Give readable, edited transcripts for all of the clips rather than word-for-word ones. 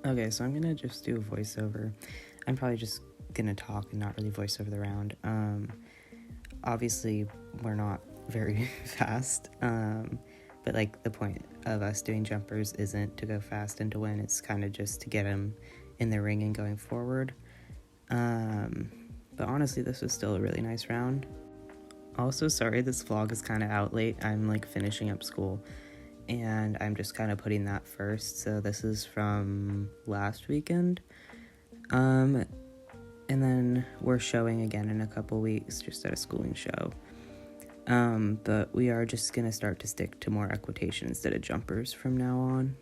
Okay, so I'm gonna just do a voiceover. I'm probably just gonna talk and not really voice over the round. Obviously, we're not very fast, but like the point of us doing jumpers isn't to go fast and to win. It's kind of just to get them in the ring and going forward. But honestly, this was still a really nice round. Also, sorry this vlog is kind of out late. I'm like finishing up school and I'm just kind of putting that first. So this is from last weekend. And then we're showing again in a couple weeks, just at a schooling show. But we are just gonna start to stick to more equitation instead of jumpers from now on.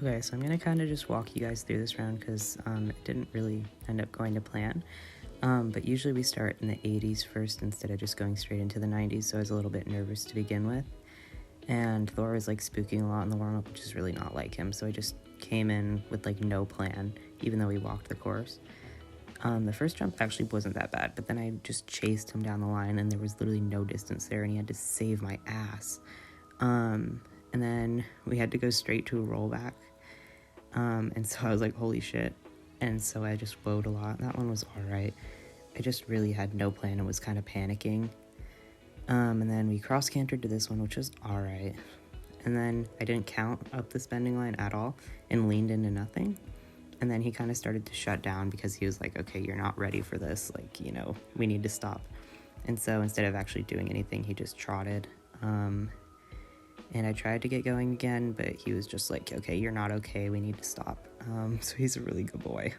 Okay, so I'm gonna kind of just walk you guys through this round because it didn't really end up going to plan. But usually we start in the 80s first instead of just going straight into the 90s, so I was a little bit nervous to begin with. And Thor was like spooking a lot in the warm-up, which is really not like him, so I just came in with like no plan, even though we walked the course. The first jump actually wasn't that bad, but then I just chased him down the line and there was literally no distance there and he had to save my ass. And then we had to go straight to a rollback. And so I was like, holy shit. And so I just woed a lot. That one was alright. I just really had no plan and was kind of panicking. And then we cross-cantered to this one, which was alright. And then I didn't count up the spending line at all and leaned into nothing. And then he kind of started to shut down because he was like, okay, you're not ready for this. Like, you know, we need to stop. And so instead of actually doing anything, he just trotted. And I tried to get going again, but he was just like, okay, you're not okay, we need to stop. So he's a really good boy.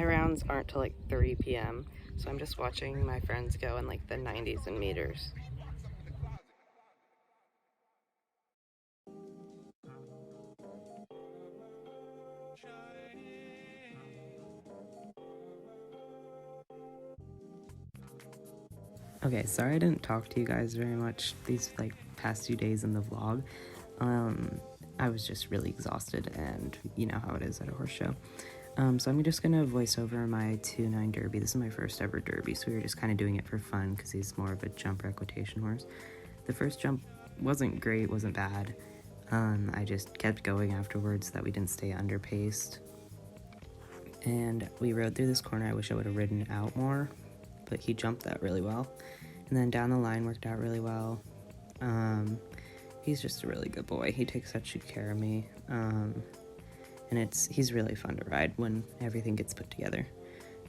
rounds aren't till like 3 p.m. So I'm just watching my friends go in like the 90s in meters. Okay, sorry I didn't talk to you guys very much these like past few days in the vlog. I was just really exhausted, and you know how it is at a horse show. So I'm just gonna voice over my 2-9 Derby. This is my first ever Derby, so we were just kind of doing it for fun because he's more of a jumper equitation horse. The first jump wasn't great, wasn't bad. I just kept going afterwards so that we didn't stay underpaced. And we rode through this corner. I wish I would have ridden out more, but he jumped that really well. And then down the line worked out really well. He's just a really good boy. He takes such good care of me. And he's really fun to ride when everything gets put together.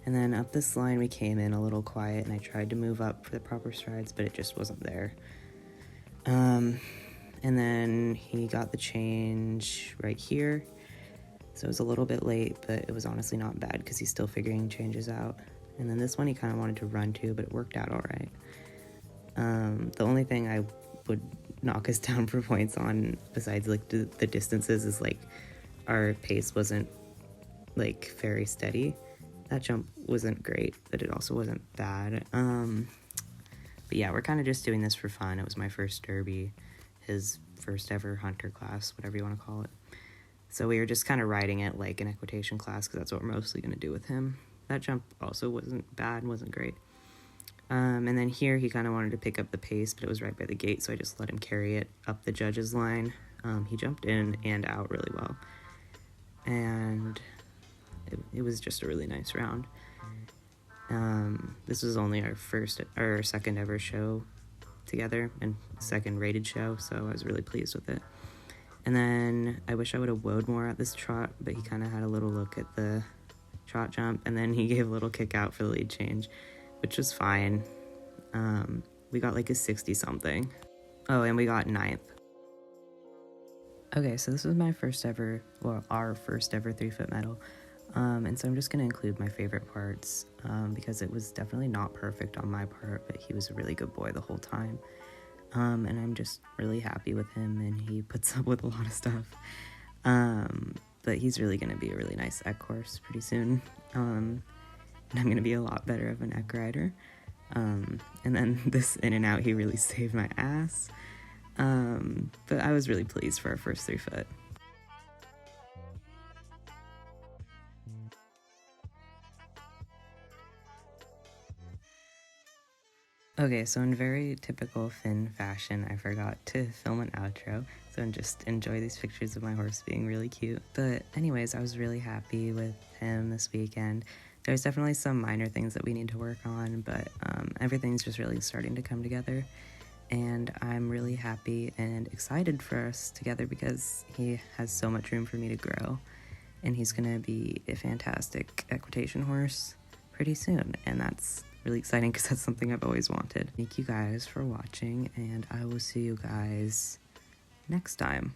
And then up this line we came in a little quiet, and I tried to move up for the proper strides, but it just wasn't there. And then he got the change right here. So it was a little bit late, but it was honestly not bad because he's still figuring changes out. And then this one he kind of wanted to run to, but it worked out all right. The only thing I would knock us down for points on, besides like the distances, is like our pace wasn't like very steady. That jump wasn't great, but it also wasn't bad. But yeah, we're kind of just doing this for fun. It was my first Derby, his first ever hunter class, whatever you want to call it. So we were just kind of riding it like an equitation class because that's what we're mostly going to do with him. That jump also wasn't bad, wasn't great. And then here he kind of wanted to pick up the pace, but it was right by the gate, so I just let him carry it up the judge's line. He jumped in and out really well. And it was just a really nice round. This was only our second ever show together and second rated show, so I was really pleased with it. And then I wish I would have woed more at this trot, but he kind of had a little look at the trot jump, and then he gave a little kick out for the lead change, which was fine. We got like a 60 something. Oh, and we got 9th. Okay, so this was my first ever, well, our first ever 3-foot medal. And so I'm just going to include my favorite parts because it was definitely not perfect on my part, but he was a really good boy the whole time. And I'm just really happy with him, and he puts up with a lot of stuff. But he's really going to be a really nice eck horse pretty soon. And I'm going to be a lot better of an eck rider. And then this in and out, he really saved my ass. But I was really pleased for our first 3-foot. Okay, so in very typical Finn fashion, I forgot to film an outro, so just enjoy these pictures of my horse being really cute. But anyways, I was really happy with him this weekend. There's definitely some minor things that we need to work on, but everything's just really starting to come together. And I'm really happy and excited for us together because he has so much room for me to grow. And he's gonna be a fantastic equitation horse pretty soon, and that's really exciting because that's something I've always wanted. Thank you guys for watching, and I will see you guys next time.